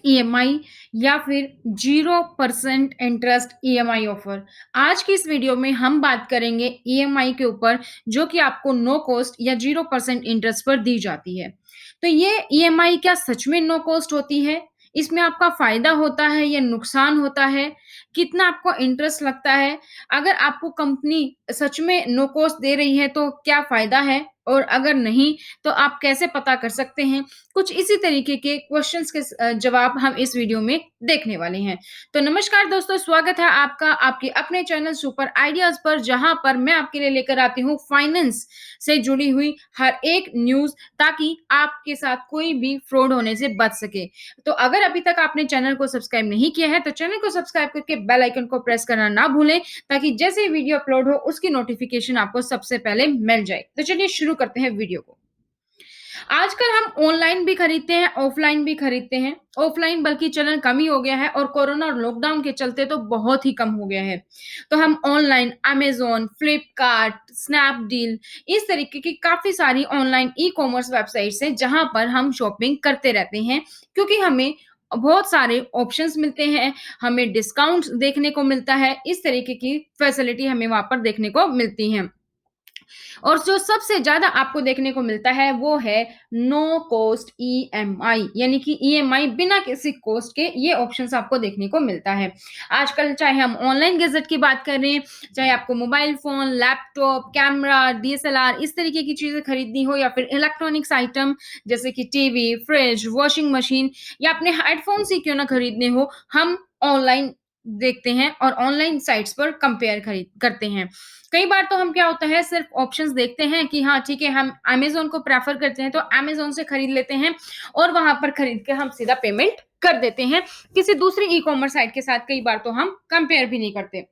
EMI या फिर 0% interest EMI offer. आज की इस वीडियो में हम बात करेंगे ईएमआई के ऊपर जो कि आपको नो कॉस्ट या 0% इंटरेस्ट पर दी जाती है। तो ये ईएमआई क्या सच में नो कॉस्ट होती है? इसमें आपका फ़ायदा होता है या नुकसान होता है? कितना आपको इंटरेस्ट लगता है? अगर आपको कंपनी सच में नो कॉस्ट दे रही है तो क्या फ़ायदा है? और अगर नहीं तो आप कैसे पता कर सकते हैं? कुछ इसी तरीके के क्वेश्चंस के जवाब हम इस वीडियो में देखने वाले हैं। तो नमस्कार दोस्तों, स्वागत है आपका आपके अपने चैनल सुपर आइडियाज़ पर, जहाँ पर मैं आपके लिए लेकर आती हूँ फाइनेंस से जुड़ी हुई हर एक न्यूज़, ताकि आपके साथ कोई भी फ्रॉड होने से बच सके। तो अगर अभी तक आपने चैनल को सब्सक्राइब नहीं किया है, तो चैनल को सब्सक्राइब करके बेल आइकन को प्रेस करना ना भूलें, ताकि जैसे ही वीडियो अपलोड हो, उसकी नोटिफ़िकेशन आपको सबसे पहले मिल जाए। तो चलिए शुरू करते हैं वीडियो को। आजकल हम ऑनलाइन भी खरीदते हैं, ऑफलाइन भी खरीदते हैं। ऑफलाइन बल्कि चलन कम ही हो गया है और कोरोना और लॉकडाउन के चलते तो बहुत ही कम हो गया है। तो हम ऑनलाइन अमेज़न, फ्लिपकार्ट, स्नैपडील इस तरीके की काफ़ी सारी ऑनलाइन ई-कॉमर्स वेबसाइट्स हैं, जहाँ पर हम शॉपिंग करते रहते हैं, क्योंकि हमें बहुत सारे ऑप्शंस मिलते हैं, हमें डिस्काउंट्स देखने को मिलता है, इस तरीके की फैसिलिटी हमें वहाँ पर देखने को मिलती हैं। और जो सबसे ज़्यादा आपको देखने को मिलता है वो है नो कॉस्ट ईएमआई, यानी कि ईएमआई बिना किसी कॉस्ट के, ये ऑप्शंस आपको देखने को मिलता है। आजकल चाहे हम ऑनलाइन गैजेट की बात करें, चाहे आपको mobile phone, laptop, camera, DSLR इस तरीके की चीज़ें खरीदनी हो, या फिर इलेक्ट्रॉनिक्स आइटम जैसे कि टीवी, फ्रिज, वॉशिंग मशीन या अपने हेडफ़ोन्स ही क्यों ना खरीदने हो, हम ऑनलाइन देखते हैं और ऑनलाइन साइट्स पर कंपेयर खरीद करते हैं। कई बार तो हम क्या होता है, सिर्फ ऑप्शंस देखते हैं कि हाँ ठीक है, हम अमेज़न को प्रेफ़र करते हैं तो अमेज़न से खरीद लेते हैं और वहाँ पर खरीद के हम सीधा पेमेंट कर देते हैं। किसी दूसरी ई-कॉमर्स साइट के साथ कई बार तो हम कंपेयर भी नहीं करते।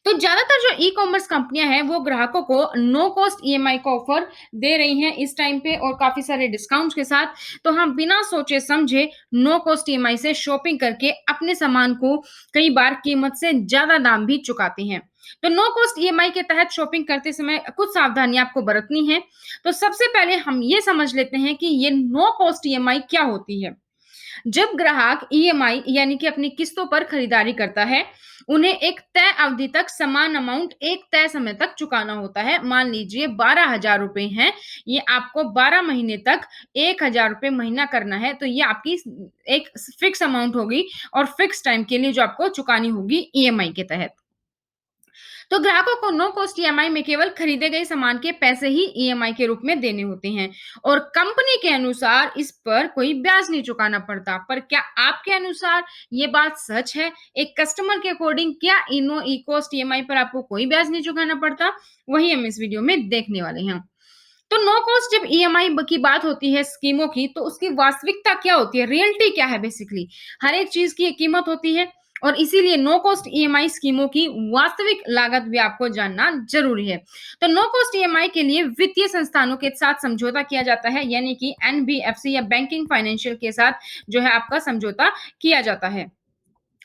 तो ज़्यादातर जो ई-कॉमर्स कंपनियाँ हैं, वो ग्राहकों को नो कॉस्ट ईएमआई का ऑफ़र दे रही हैं इस टाइम पे और काफ़ी सारे डिस्काउंट्स के साथ। तो हम बिना सोचे-समझे नो कॉस्ट ईएमआई से शॉपिंग करके अपने सामान को कई बार कीमत से ज़्यादा दाम भी चुकाते हैं। तो नो कॉस्ट ईएमआई के तहत शॉपिंग करते समय कुछ सावधानियाँ आपको बरतनी हैं। तो सबसे पहले हम ये समझ लेते हैं कि ये नो कॉस्ट ईएमआई क्या होती है। जब ग्राहक ईएमआई यानी कि अपनी किस्तों पर खरीदारी करता है, उन्हें एक तय अवधि तक समान अमाउंट एक तय समय तक चुकाना होता है। मान लीजिए 12,000 रुपए हैं, ये आपको 12 महीने तक 1,000 रुपए महीना करना है, तो ये आपकी एक फिक्स अमाउंट होगी और फिक्स टाइम के लिए जो आपको चुकानी होगी ईएमआई के तहत। तो ग्राहकों को नो कॉस्ट ईएमआई में केवल खरीदे गए सामान के पैसे ही ईएमआई के रूप में देने होते हैं और कंपनी के अनुसार इस पर कोई ब्याज नहीं चुकाना पड़ता। पर क्या आपके अनुसार ये बात सच है? एक कस्टमर के अकॉर्डिंग क्या इनो ई कॉस्ट ईएमआई पर आपको कोई ब्याज नहीं चुकाना पड़ता? वही हम इस वीडियो में देखने वाले हैं। तो नो कॉस्ट जब ईएमआई की बात होती है स्कीमों की, तो उसकी वास्तविकता क्या होती है, रियलिटी क्या है बेसिकली? हर एक चीज़ की एक कीमत होती है और इसीलिए नो कॉस्ट ईएमआई स्कीमों की वास्तविक लागत भी आपको जानना ज़रूरी है। तो नो कॉस्ट ईएमआई के लिए वित्तीय संस्थानों के साथ समझौता किया जाता है, यानी कि एनबीएफसी या बैंकिंग फाइनेंशियल के साथ जो है आपका समझौता किया जाता है।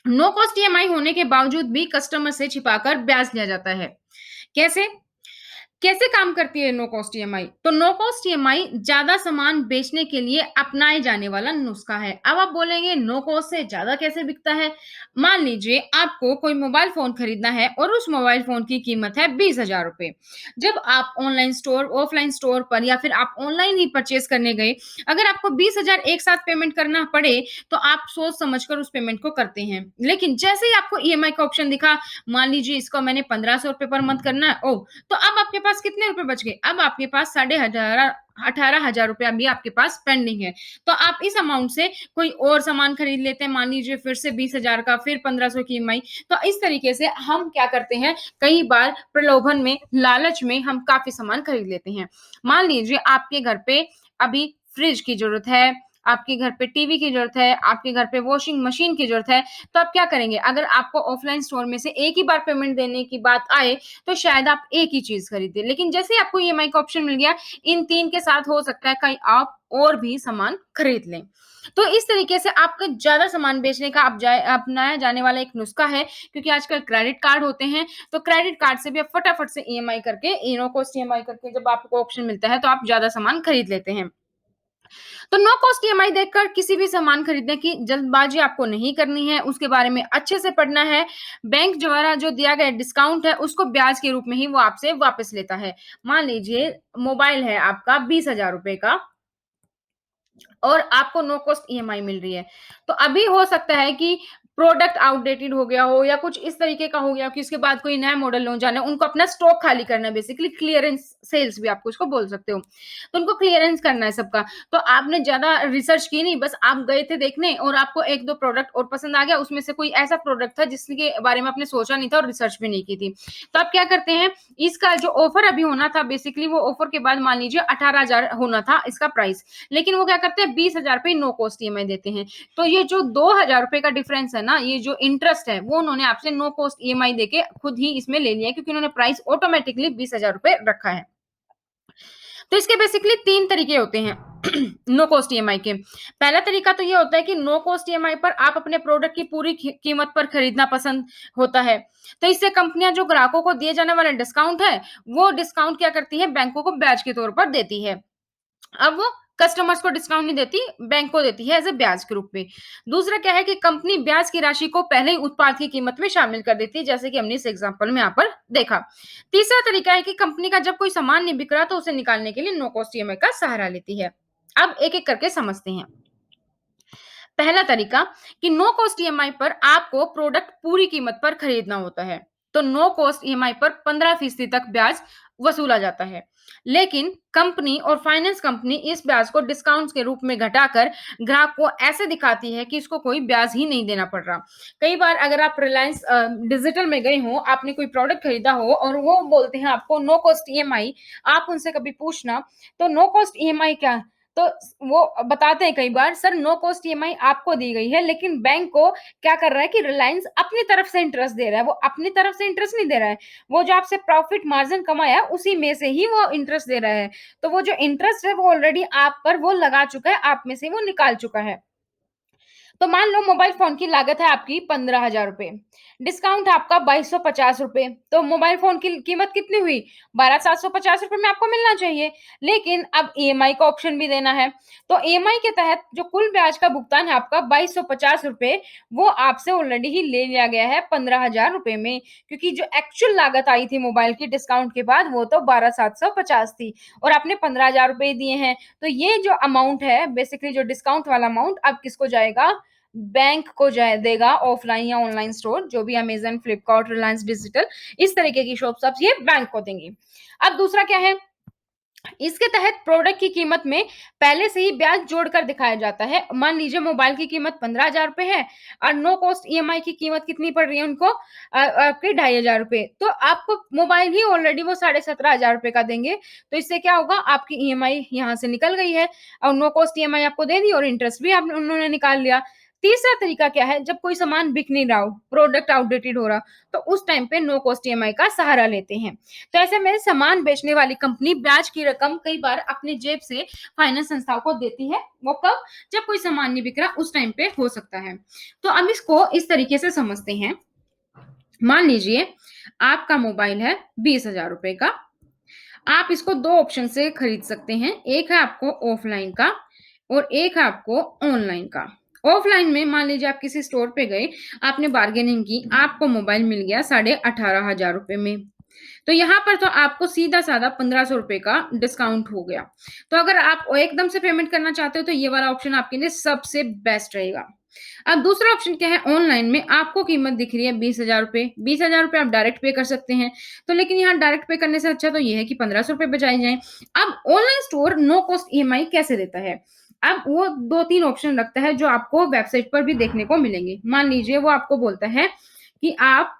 नो कॉस्ट ईएमआई होने के बावजूद भी कस्टमर से छिपाकर ब्याज लिया जाता है। कैसे? कैसे काम करती है नो कॉस्ट ईएमआई? तो नो कॉस्ट ईएमआई ज़्यादा सामान बेचने के लिए अपनाए जाने वाला नुस्खा है। अब आप बोलेंगे नो कॉस्ट से ज़्यादा कैसे बिकता है? मान लीजिए आपको कोई मोबाइल फ़ोन खरीदना है और उस मोबाइल फ़ोन की कीमत है 20,000 रुपए। जब आप ऑनलाइन स्टोर, ऑफलाइन स्टोर पर या फिर आप ऑनलाइन ही परचेज़ करने गए, अगर आपको 20,000 एक साथ पेमेंट करना पड़े, तो आप सोच समझ कर उस पेमेंट को करते हैं। लेकिन जैसे ही आपको ईएमआई का ऑप्शन दिखा, मान लीजिए इसको मैंने 1,500 रुपए पर मंथ करना है, ओह! तो अब आपके पास कितने रुपए बच गए? अब आपके पास साढ़े हज़ारा 18,000 रुपया अभी आपके पास पेंडिंग है। तो आप इस अमाउंट से कोई और सामान खरीद लेते हैं, मान लीजिए फिर से 20,000 का, फिर 1,500 की ईएमआई। तो इस तरीके से हम क्या करते हैं, कई बार प्रलोभन में, लालच में हम काफ़ी सामान खरीद लेते हैं। मान लीजिए आपके घर पे अभी फ्रिज की ज़रूरत है, आपके घर पे टीवी की ज़रूरत है, आपके घर पे वॉशिंग मशीन की ज़रूरत है, तो आप क्या करेंगे? अगर आपको ऑफलाइन स्टोर में से एक ही बार पेमेंट देने की बात आए, तो शायद आप एक ही चीज़ खरीदें। लेकिन जैसे ही आपको ईएमआई का ऑप्शन मिल गया, इन 3 के साथ हो सकता है कहीं आप और भी सामान खरीद लें। तो इस तरीके से आपका ज़्यादा सामान बेचने का अपनाया जाने वाला एक नुस्खा है, क्योंकि आजकल क्रेडिट कार्ड होते हैं, तो क्रेडिट कार्ड से भी आप फटाफट से ईएमआई करके, नो कॉस्ट ईएमआई करके जब आपको ऑप्शन मिलता है, तो आप ज़्यादा सामान खरीद लेते हैं। तो नो कॉस्ट ईएमआई देखकर किसी भी सामान खरीदने की जल्दबाजी आपको नहीं करनी है, उसके बारे में अच्छे से पढ़ना है। बैंक द्वारा जो दिया गया डिस्काउंट है, उसको ब्याज के रूप में ही वो आपसे वापस लेता है। मान लीजिए मोबाइल है आपका 20,000 रुपए का और आपको नो कॉस्ट ईएमआई मिल रही है। तो अभी हो सकता है कि प्रोडक्ट आउटडेटेड हो गया हो या कुछ इस तरीके का हो गया कि उसके बाद कोई नया मॉडल लॉन्च आना है, उनको अपना स्टॉक खाली करना है, बेसिकली क्लियरेंस सेल्स भी आपको उसको बोल सकते हो। तो उनको क्लियरेंस करना है सबका। तो आपने ज़्यादा रिसर्च की नहीं, बस आप गए थे देखने और आपको 1-2 प्रोडक्ट और पसंद आ गया, उसमें से कोई ऐसा प्रोडक्ट था जिसके बारे में आपने सोचा नहीं था और रिसर्च भी नहीं की थी। तो आप क्या करते हैं, इसका जो ऑफर अभी होना था, बेसिकली वो ऑफर के बाद मान लीजिए 18,000 होना था इसका प्राइस, लेकिन वो क्या करते हैं 20,000 पे नो कॉस्ट ईएमआई देते हैं। तो ये जो 2,000 रुपए का डिफरेंस है ना, ये जो इंटरेस्ट है वो उन्होंने आपसे नो कॉस्ट ईएमआई देके खुद ही इसमें ले लिया है, क्योंकि उन्होंने प्राइस ऑटोमेटिकली 20,000 रुपए रखा है। तो इसके बेसिकली 3 तरीके होते हैं नो कॉस्ट ईएमआई के। पहला तरीका तो ये होता है कि नो कॉस्ट ईएमआई पर आप अपने प्रोडक्ट की पूरी कीमत पर खरीदना पसंद होता है। तो इससे कंपनियां जो ग्राहकों को दिए जाने वाला डिस्काउंट है, वो डिस्काउंट क्या करती है, बैंकों को ब्याज के तौर पर देती है। अब वो कस्टमर्स को डिस्काउंट नहीं देती, बैंक को देती है एज़ अ ब्याज के रूप में। दूसरा क्या है कि कंपनी ब्याज की राशि को पहले ही उत्पाद की कीमत में शामिल कर देती है, जैसे कि हमने इस एग्जांपल में यहाँ पर देखा। तीसरा तरीका है कि कंपनी का जब कोई सामान नहीं बिक रहा तो उसे निकालने के लिए नो कॉस्ट ईएमआई का सहारा लेती है। अब एक-एक करके समझते हैं। पहला तरीका कि नो कॉस्ट ईएमआई पर आपको प्रोडक्ट पूरी कीमत पर खरीदना होता है। तो नो कॉस्ट ईएमआई पर 15% तक ब्याज वसूला जाता है। लेकिन कंपनी और फाइनेंस कंपनी इस ब्याज को डिस्काउंट के रूप में घटाकर ग्राहक को ऐसे दिखाती है कि इसको कोई ब्याज ही नहीं देना पड़ रहा। कई बार अगर आप रिलायंस डिजिटल में गए हो, आपने कोई प्रोडक्ट खरीदा हो और वो बोलते हैं आपको नो कॉस्ट ईएमआई, आप उनसे कभी पूछना तो नो कॉस्ट ईएमआई क्या, तो वो बताते हैं कई बार सर नो कॉस्ट ईएमआई आपको दी गई है, लेकिन बैंक को क्या कर रहा है कि रिलायंस अपनी तरफ से इंटरेस्ट दे रहा है। वो अपनी तरफ से इंटरेस्ट नहीं दे रहा है, वो जो आपसे प्रॉफिट मार्जिन कमाया उसी में से ही वो इंटरेस्ट दे रहा है। तो वो जो इंटरेस्ट है वो ऑलरेडी आप पर वो लगा चुका है, आप में से वो निकाल चुका है। तो मान लो मोबाइल फ़ोन की लागत है आपकी 15,000 रुपए, डिस्काउंट है आपका 2250 रुपए, तो मोबाइल फ़ोन की कीमत कितनी हुई? 12,750 रुपए में आपको मिलना चाहिए। लेकिन अब ईएमआई का ऑप्शन भी देना है, तो ईएमआई के तहत जो कुल ब्याज का भुगतान है आपका 2250 रुपए, वो आपसे ऑलरेडी ही ले लिया गया है 15,000 रुपए में, क्योंकि जो एक्चुअल लागत आई थी मोबाइल की डिस्काउंट के बाद वो तो 12,750 थी और आपने 15,000 रुपए दिए हैं। तो ये जो अमाउंट है बेसिकली जो डिस्काउंट वाला अमाउंट अब किसको जाएगा? बैंक को जाए देगा, ऑफलाइन या ऑनलाइन स्टोर जो भी अमेज़न, फ्लिपकार्ट, रिलायंस डिजिटल इस तरीके की शॉप्स अब ये बैंक को देंगी। अब दूसरा क्या है, इसके तहत प्रोडक्ट की कीमत में पहले से ही ब्याज जोड़कर दिखाया जाता है। मान लीजिए मोबाइल की कीमत 15,000 रुपए है और नो कॉस्ट ईएमआई की कीमत कितनी पड़ रही है उनको, आपके 2,500 रुपए। तो आपको मोबाइल ही ऑलरेडी वो 17,500 रुपए का देंगे। तो इससे क्या होगा, आपकी ईएमआई यहाँ से निकल गई है और नो कॉस्ट ईएमआई आपको दे दी और इंटरेस्ट भी आप उन्होंने निकाल लिया। तीसरा तरीका क्या है, जब कोई सामान बिक नहीं रहा हो, प्रोडक्ट आउटडेटेड हो रहा, तो उस टाइम पे नो कॉस्ट ईएमआई का सहारा लेते हैं। तो ऐसे में सामान बेचने वाली कंपनी ब्याज की रकम कई बार अपनी जेब से फाइनेंस संस्थाओं को देती है। वो कब? जब कोई सामान नहीं बिक रहा उस टाइम पे हो सकता है। तो अब इसको इस तरीके से समझते हैं। मान लीजिए आपका मोबाइल है 20,000 रुपए का। आप इसको 2 ऑप्शन से खरीद सकते हैं। एक है आपको ऑफलाइन का और एक है आपको ऑनलाइन का। ऑफलाइन में मान लीजिए आप किसी स्टोर पे गए, आपने बार्गेनिंग की, आपको मोबाइल मिल गया 18,500 रुपए में। तो यहाँ पर तो आपको सीधा-साधा 1,500 रुपए का डिस्काउंट हो गया। तो अगर आप एकदम से पेमेंट करना चाहते हो तो ये वाला ऑप्शन आपके लिए सबसे बेस्ट रहेगा। अब दूसरा ऑप्शन क्या है, ऑनलाइन में आपको कीमत दिख रही है 20,000 रुपए, 20,000 रुपए आप डायरेक्ट पे कर सकते हैं। तो लेकिन यहाँ डायरेक्ट पे करने से अच्छा तो ये है कि 1,500 रुपए बचाए जाएँ। अब online store no cost EMI कैसे देता है? अब वो 2-3 ऑप्शन रखता है जो आपको वेबसाइट पर भी देखने को मिलेंगे। मान लीजिए वो आपको बोलता है कि आप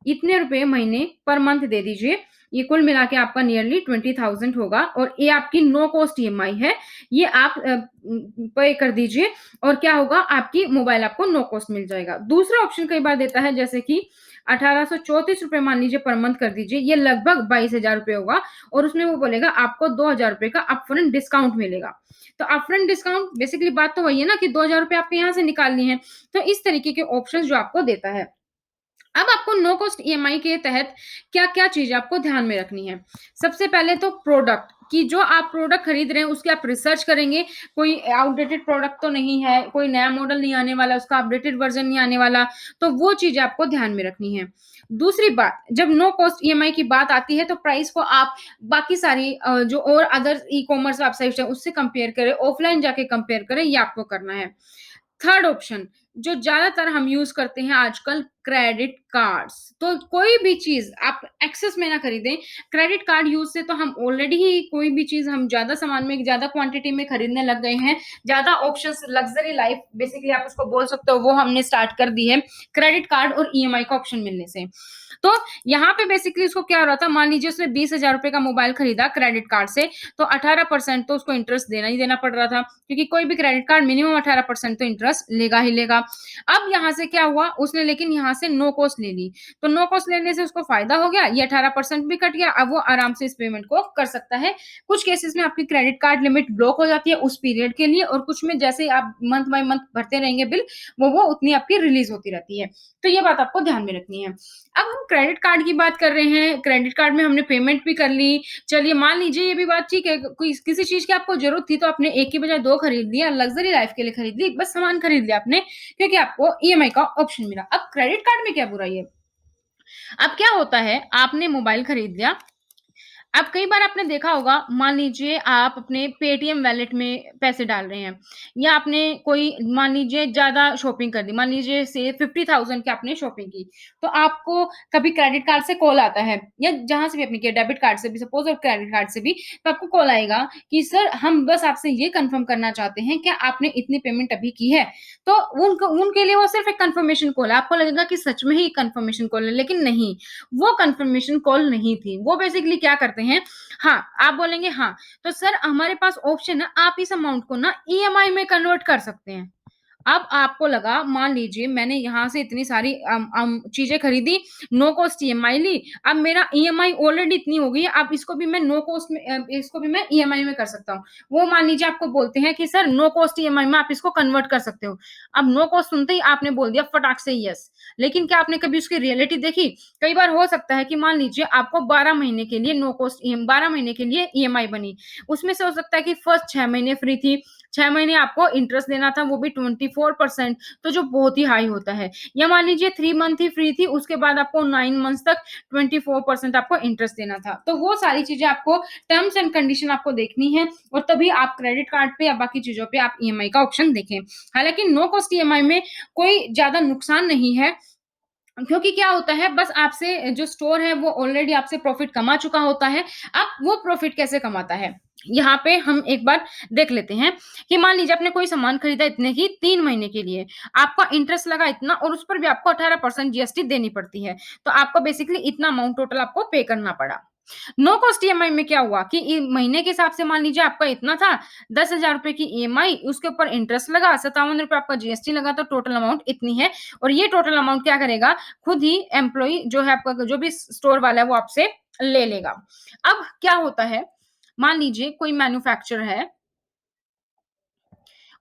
इतने रुपए महीने पर मंथ दे दीजिए। ये कुल मिला के आपका नियरली 20,000 होगा और ये आपकी नो कॉस्ट ईएमआई है। ये आप पे कर दीजिए और क्या होगा, आपकी मोबाइल आपको नो कॉस्ट मिल जाएगा। दूसरा ऑप्शन कई बार देता है जैसे कि 1834 रुपए मान लीजिए पर मंथ कर दीजिए, ये लगभग 22,000 रुपए होगा और उसमें वो बोलेगा आपको 2,000 रुपए का अपफ्रंट डिस्काउंट मिलेगा। तो अपफ्रंट डिस्काउंट बेसिकली बात तो वही है ना कि 2,000 रुपए आपके यहाँ से निकालनी है। तो इस तरीके के ऑप्शंस जो आपको देता है। अब आपको नो कॉस्ट ईएमआई के तहत क्या-क्या चीज़ें आपको ध्यान में रखनी है। सबसे पहले तो प्रोडक्ट कि जो आप प्रोडक्ट खरीद रहे हैं उसकी आप रिसर्च करेंगे, कोई आउटडेटेड प्रोडक्ट तो नहीं है, कोई नया मॉडल नहीं आने वाला, उसका अपडेटेड वर्ज़न नहीं आने वाला, तो वो चीज़ें आपको ध्यान में रखनी है। दूसरी बात, जब नो कॉस्ट ईएमआई की बात आती है तो प्राइस को आप बाकी सारी जो और अदर ई-कॉमर्स वेबसाइट्स हैं उससे कंपेयर करें, ऑफलाइन जाके कंपेयर करें, ये आपको करना है। थर्ड ऑप्शन, जो ज़्यादातर हम यूज़ करते हैं आजकल, क्रेडिट कार्ड्स। तो कोई भी चीज़ आप एक्सेस में ना खरीदें, क्रेडिट कार्ड यूज़ से तो हम ऑलरेडी ही कोई भी चीज़ हम ज़्यादा सामान में, ज़्यादा क्वांटिटी में खरीदने लग गए हैं, ज़्यादा ऑप्शंस, लग्ज़री लाइफ़ बेसिकली आप उसको बोल सकते हो, वो हमने स्टार्ट कर दी है, क्रेडिट कार्ड और ईएमआई का ऑप्शन मिलने से। तो यहाँ पे बेसिकली उसको क्या हो रहा था, मान लीजिए उसने ₹20,000 का मोबाइल खरीदा क्रेडिट कार्ड से, तो 18% तो उसको इंटरेस्ट देना ही देना पड़ रहा था, क्योंकि कोई भी क्रेडिट कार्ड मिनिमम 18% तो इंटरेस्ट लेगा ही लेगा। अब यहाँ से क्या हुआ, उसने लेकिन यहाँ से नो कॉस्ट ले ली, तो नो कॉस्ट लेने से उसको फ़ायदा हो गया, ये 18% भी कट गया, अब वो आराम से इस पेमेंट को कर सकता है। कुछ केसेज़ में आपकी क्रेडिट कार्ड लिमिट ब्लॉक हो जाती है उस पीरियड के लिए, और कुछ में जैसे ही आप मंथ बाय मंथ भरते रहेंगे बिल, वो उतनी आपकी रिलीज़ होती रहती है। तो ये बात आपको ध्यान में रखनी है। अब हम क्रेडिट कार्ड की बात कर रहे हैं, क्रेडिट कार्ड में हमने पेमेंट भी कर ली, चलिए मान लीजिए ये भी बात ठीक है, कोई किसी चीज़ की आपको ज़रूरत थी तो आपने 1 की बजाय 2 खरीद लिया, लग्ज़री लाइफ़ के लिए खरीद ली, बस सामान खरीद लिया आपने, क्योंकि आपको ईएमआई का ऑप्शन मिला। अब क्रेडिट कार्ड में क्या बुराई है? अब क्या होता है, आपने मोबाइल खरीद लिया, अब कई बार आपने देखा होगा, मान लीजिए आप अपने पेटीएम वॉलेट में पैसे डाल रहे हैं, या आपने कोई मान लीजिए ज़्यादा शॉपिंग कर दी, मान लीजिए से 50,000 की आपने शॉपिंग की, तो आपको कभी क्रेडिट कार्ड से कॉल आता है, या जहाँ से भी आपने किया, डेबिट कार्ड से भी सपोज़ और क्रेडिट कार्ड से भी, तो आपको कॉल आएगा कि सर हम बस आपसे ये कन्फर्म करना चाहते हैं, क्या आपने इतनी पेमेंट अभी की है? तो उनके लिए वो सिर्फ़ एक कन्फर्मेशन कॉल है, आपको लगेगा कि सच में ही कन्फर्मेशन कॉल है, लेकिन नहीं, वो कन्फर्मेशन कॉल नहीं थी। वो बेसिकली क्या करते हैं, हाँ, आप बोलेंगे हाँ, तो सर हमारे पास ऑप्शन है, आप इस अमाउंट को ना ईएमआई में कन्वर्ट कर सकते हैं। अब आपको लगा, मान लीजिए मैंने यहाँ से इतनी सारी चीज़ें खरीदी, नो कॉस्ट ईएमआई ली, अब मेरा ईएमआई ऑलरेडी इतनी हो गई है, अब इसको भी मैं नो कॉस्ट में इसको भी मैं ईएमआई में कर सकता हूँ। वो मान लीजिए आपको बोलते हैं कि सर नो कॉस्ट ईएमआई में आप इसको कन्वर्ट कर सकते हो। अब नो कॉस्ट सुनते ही आपने बोल दिया फटाक से यस, लेकिन क्या आपने कभी उसकी रियलिटी देखी? कई बार हो सकता है कि मान लीजिए आपको 12 महीने के लिए नो कॉस्ट ईएम 12 महीने के लिए ईएमआई बनी। उसमें से हो सकता है कि फर्स्ट 6 महीने फ्री थी, 6 महीने आपको इंटरेस्ट देना था, वो भी 24%, तो जो बहुत ही हाई होता है। या मान लीजिए 3 मंथ ही फ्री थी, उसके बाद आपको 9 मंथ्स तक 24% आपको इंटरेस्ट देना था। तो वो सारी चीज़ें आपको, टर्म्स एंड कंडीशन आपको देखनी है, और तभी आप क्रेडिट कार्ड पे या बाकी चीज़ों पे आप ईएमआई का ऑप्शन देखें। हालाँकि नो कॉस्ट ईएमआई में कोई ज़्यादा नुकसान नहीं है, क्योंकि क्या होता है, बस आपसे जो स्टोर है वो ऑलरेडी आपसे प्रॉफिट कमा चुका होता है। अब वो प्रॉफिट कैसे कमाता है? यहाँ पे हम एक बार देख लेते हैं कि मान लीजिए आपने कोई सामान खरीदा इतने की 3 महीने के लिए, आपका इंटरेस्ट लगा इतना, और उस पर भी आपको 18% जीएसटी देनी पड़ती है। तो आपको बेसिकली इतना अमाउंट टोटल आपको पे करना पड़ा। नो कॉस्ट ईएमआई में क्या हुआ कि महीने के हिसाब से मान लीजिए आपका इतना था, 10,000 रुपए की ईएमआई, उसके ऊपर इंटरेस्ट लगा, 57 रुपए आपका जीएसटी लगा, तो टोटल अमाउंट इतनी है। और ये टोटल अमाउंट क्या करेगा, खुद ही एम्प्लॉयी जो है आपका, जो भी स्टोर वाला है वो आपसे ले लेगा। अब क्या होता है, मान लीजिए कोई मैन्युफैक्चरर है,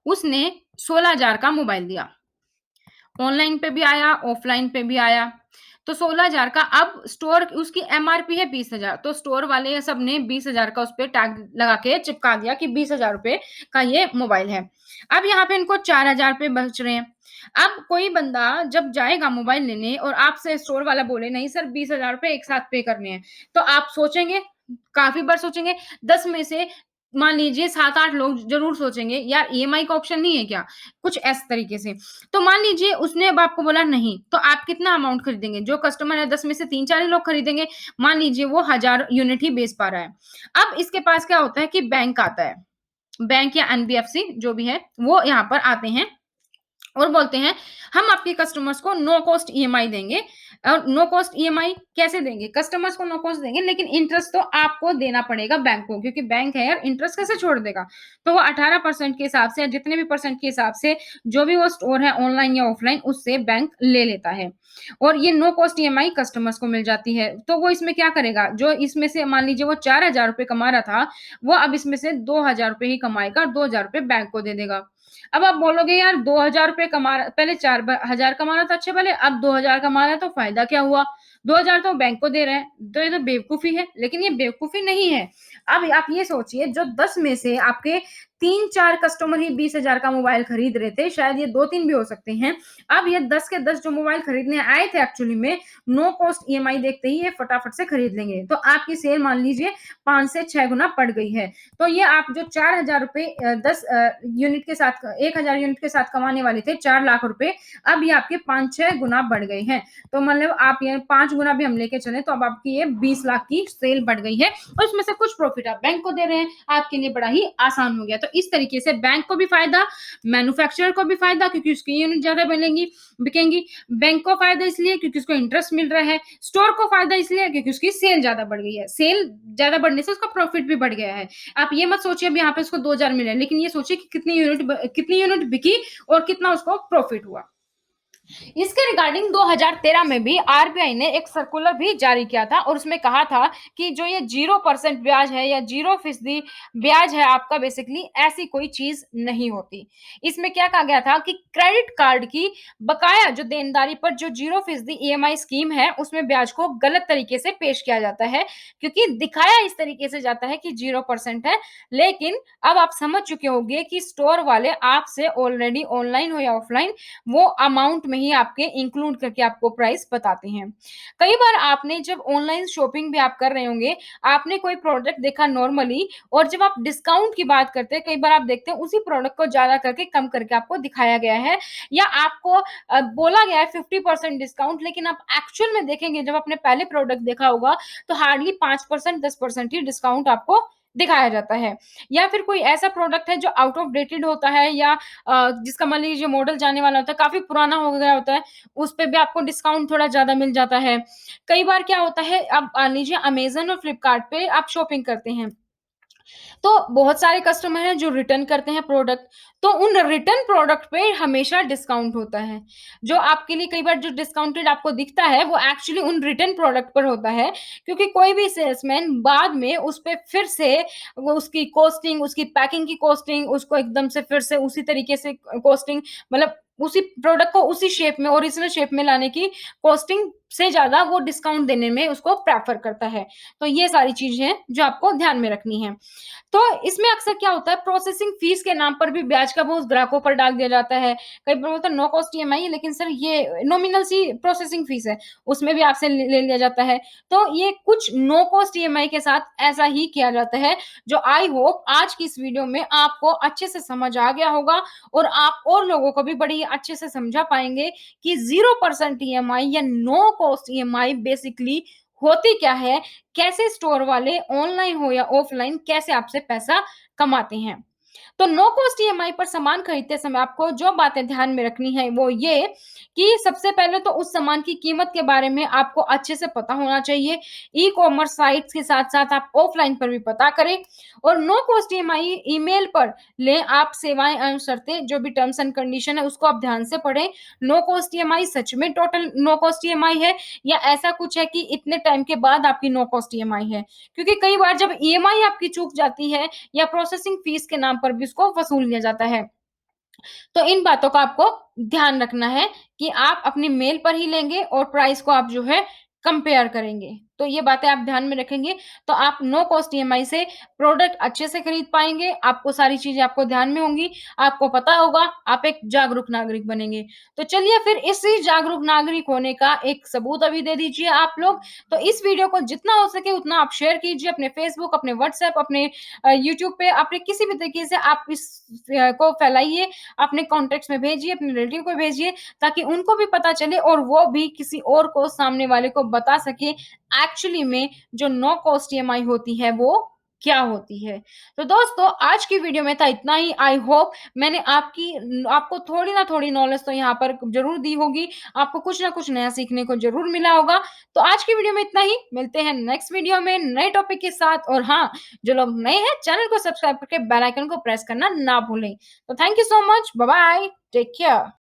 उसने 16,000 का मोबाइल दिया, ऑनलाइन पे भी आया, ऑफलाइन पे भी आया। तो 16,000 का, अब स्टोर उसकी एमआरपी है 20,000, तो स्टोर वाले सब ने 20,000 का उसपे टैग लगा के चिपका दिया कि 20,000 रुपए का ये मोबाइल है। अब यहाँ पे इनको 4,000 रुपए बच रहे हैं। अब कोई बंदा जब जाएगा मोबाइल लेने और आपसे स्टोर वाला बोले नहीं सर 20,000 रुपए एक साथ पे करने हैं, तो आप सोचेंगे, काफ़ी बार सोचेंगे, 10 में से मान लीजिए 7-8 लोग ज़रूर सोचेंगे, यार ईएमआई का ऑप्शन नहीं है क्या? कुछ इस तरीके से। तो मान लीजिए उसने अब आपको बोला नहीं, तो आप कितना अमाउंट खरीदेंगे? जो कस्टमर है 10 में से 3-4 ही लोग खरीदेंगे, मान लीजिए वो 1000 यूनिट ही बेच पा रहा है। अब इसके पास क्या होता है कि बैंक आता है, बैंक या एनबीएफसी जो भी है, वो यहाँ पर आते हैं और बोलते हैं, हम आपके कस्टमर्स को नो कॉस्ट ईएमआई देंगे। और नो कॉस्ट ईएमआई कैसे देंगे? कस्टमर्स को नो कॉस्ट देंगे, लेकिन इंटरेस्ट तो आपको देना पड़ेगा बैंक को, क्योंकि बैंक है यार, इंटरेस्ट कैसे छोड़ देगा? तो वो 18% के हिसाब से, या जितने भी परसेंट के हिसाब से, जो भी वो स्टोर है ऑनलाइन या ऑफलाइन, उससे बैंक ले लेता है। और ये नो कॉस्ट ईएमआई कस्टमर्स को मिल जाती है। तो वो इसमें क्या करेगा, जो इसमें से मान लीजिए वो 4,000 रुपए कमा रहा था, वो अब इसमें से 2,000 रुपए ही कमाएगा और 2,000 रुपए बैंक को दे देगा। अब आप बोलोगे यार 2,000 रुपए कमा रहा, पहले 4,000 कमा रहा था अच्छे भले, अब 2,000 कमा रहा है तो फ़ायदा क्या हुआ? 2,000 तो बैंक को दे रहा है, तो ये तो बेवकूफ़ी है। लेकिन ये बेवकूफ़ी नहीं है। अब आप ये सोचिए जो 10 में से आपके 3-4 कस्टमर ही 20,000 का मोबाइल खरीद रहे थे, शायद ये 2-3 भी हो सकते हैं। अब ये 10 के 10 जो मोबाइल खरीदने आए थे एक्चुअली में, नो कॉस्ट ईएमआई देखते ही ये फटाफट से खरीद लेंगे। तो आपकी सेल मान लीजिए 5 से 6 गुना बढ़ गई है। तो ये आप जो ₹4000 10 यूनिट के साथ 1000 यूनिट के साथ कमाने वाले थे 4 लाख रुपए, अब ये आपके 5-6 गुना बढ़ गए हैं। तो मतलब आप ये 5 गुना भी हम लेके चलें तो अब आपकी ये 20 लाख की सेल बढ़ गई है और इसमें से कुछ प्रॉफिट आप बैंक को दे रहे हैं। आपके लिए बड़ा ही आसान हो गया। तो इस तरीके से बैंक को भी फायदा, मैन्युफैक्चरर को भी फायदा क्योंकि उसकी यूनिट ज़्यादा बनेंगी बिकेंगी, बैंक को फायदा इसलिए क्योंकि उसको इंटरेस्ट मिल रहा है, स्टोर को फायदा इसलिए क्योंकि उसकी सेल ज़्यादा बढ़ गई है। सेल ज़्यादा बढ़ने से उसका प्रॉफिट भी बढ़ गया है। आप ये मत सोचिए अब यहाँ पे उसको 2000 मिले, लेकिन ये सोचिए कि कितनी यूनिट बिकी और कितना उसको प्रॉफिट हुआ। इसके रिगार्डिंग 2013 में भी आरबीआई ने एक सर्कुलर भी जारी किया था और उसमें कहा था कि जो ये 0% ब्याज है या 0% ब्याज है आपका बेसिकली ऐसी कोई चीज नहीं होती। इसमें क्या कहा गया था कि क्रेडिट कार्ड की बकाया जो देनदारी पर जो 0% ईएमआई स्कीम है उसमें ब्याज को गलत तरीके से पेश किया जाता है क्योंकि दिखाया इस तरीके से जाता है कि 0% है, लेकिन अब आप समझ चुके होंगे कि स्टोर वाले आपसे ऑलरेडी ऑनलाइन हो या ऑफलाइन वो अमाउंट में ही आपके इंक्लूड करके आपको प्राइस बताते हैं। कई बार आपने जब ऑनलाइन शॉपिंग भी आप कर रहे होंगे, आपने कोई प्रोडक्ट देखा नॉर्मली और जब आप डिस्काउंट की बात करते हैं, कई बार आप देखते हैं उसी प्रोडक्ट को ज़्यादा करके कम करके आपको दिखाया गया है या आपको बोला गया है 50% डिस्काउंट, लेकिन आप एक्चुअल में देखेंगे जब आपने पहले प्रोडक्ट देखा होगा तो हार्डली 5% 10% ही डिस्काउंट आपको दिखाया जाता है। या फिर कोई ऐसा प्रोडक्ट है जो आउट ऑफ डेटेड होता है या जिसका मान लीजिए मॉडल जाने वाला होता है, काफ़ी पुराना हो गया होता है, उस पे भी आपको डिस्काउंट थोड़ा ज़्यादा मिल जाता है। कई बार क्या होता है, आप मान लीजिए अमेज़न और फ्लिपकार्ट पे आप शॉपिंग करते हैं, तो बहुत सारे कस्टमर हैं जो रिटर्न करते हैं प्रोडक्ट, तो उन रिटर्न प्रोडक्ट पे हमेशा डिस्काउंट होता है। जो आपके लिए कई बार जो डिस्काउंटेड आपको दिखता है, वो एक्चुअली उन रिटर्न प्रोडक्ट पर होता है, क्योंकि कोई भी सेल्समैन बाद में उस पे फिर से वो उसकी कॉस्टिंग, उसकी पैकिंग की कॉस्टिंग, उसको एकदम से फिर से उसी तरीके से कॉस्टिंग मतलब उसी प्रोडक्ट को उसी शेप में, ओरिजिनल शेप में लाने की कॉस्टिंग से ज़्यादा वो डिस्काउंट देने में उसको प्रेफ़र करता है। तो ये सारी चीज़ें हैं, जो आपको ध्यान में रखनी है। तो इसमें अक्सर क्या होता है, प्रोसेसिंग फीस के नाम पर भी ब्याज का बोझ ग्राहकों पर डाल दिया जाता है। कई बार बोलते हैं नो कॉस्ट ईएमआई है, लेकिन सर ये नॉमिनल सी प्रोसेसिंग फीस है, उसमें भी आपसे ले ले लिया जाता है। तो ये कुछ नो कॉस्ट ईएमआई के साथ ऐसा ही किया जाता है, जो आई होप आज की इस वीडियो में आपको अच्छे से समझ आ गया होगा और आप और लोगों को भी बड़ी अच्छे से समझा पाएँगे कि 0% ईएमआई या नो कॉस्ट ईएमआई बेसिकली होती क्या है, कैसे स्टोर वाले ऑनलाइन हो या ऑफलाइन कैसे आपसे पैसा कमाते हैं। तो नो कॉस्ट ईएमआई पर सामान खरीदते समय आपको जो बातें ध्यान में रखनी है वो ये कि सबसे पहले तो उस सामान की कीमत के बारे में आपको अच्छे से पता होना चाहिए। ई-कॉमर्स साइट्स के साथ-साथ आप ऑफलाइन पर भी पता करें और नो कॉस्ट ईएमआई ईमेल पर लें आप सेवाएँ एवं शर्तें, जो भी टर्म्स एंड कंडीशन है उसको आप ध्यान से पढ़ें। नो कॉस्ट ईएमआई सच में टोटल नो कॉस्ट ईएमआई है या ऐसा कुछ है कि इतने टाइम के बाद आपकी नो कॉस्ट ईएमआई है। क्योंकि कई बार जब ईएमआई आपकी चूक जाती है या प्रोसेसिंग फीस के नाम पर भी उसको वसूल लिया जाता है। तो इन बातों का आपको ध्यान रखना है कि आप अपनी मेल पर ही लेंगे और प्राइस को आप जो है कंपेयर करेंगे। तो ये बातें आप ध्यान में रखेंगे, तो आप नो कॉस्ट ईएमआई से प्रोडक्ट अच्छे से खरीद पाएँगे, आपको सारी चीज़ें आपको ध्यान में होंगी, आपको पता होगा, आप एक जागरूक नागरिक बनेंगे। तो चलिए फिर इसी जागरूक नागरिक होने का एक सबूत अभी दे दीजिए आप लोग। तो इस वीडियो को जितना हो सके उतना आप शेयर कीजिए अपने फ़ेसबुक, अपने व्हाट्सएप, अपने यूट्यूब पे, अपने किसी भी तरीके से आप इस को फैलाइए, अपने कॉन्टैक्ट्स में भेजिए, अपने रिलेटिव को भेजिए ताकि उनको भी पता चले और वो भी किसी और को, सामने वाले को बता सके एक्चुअली में जो नो कॉस्ट ईएमआई होती है वो क्या होती है। तो दोस्तों आज की वीडियो में था इतना ही। आई होप मैंने आपको थोड़ी ना थोड़ी नॉलेज तो यहाँ पर ज़रूर दी होगी। आपको कुछ ना कुछ नया सीखने को ज़रूर मिला होगा। तो आज की वीडियो में इतना ही। मिलते हैं नेक्स्ट वीडियो में नए टॉपिक के साथ और हाँ, जो लोग नए हैं चैनल को सब्सक्राइब करके बेल आइकन को प्रेस करना ना भूलें। तो thank you so much. Bye bye. Take care.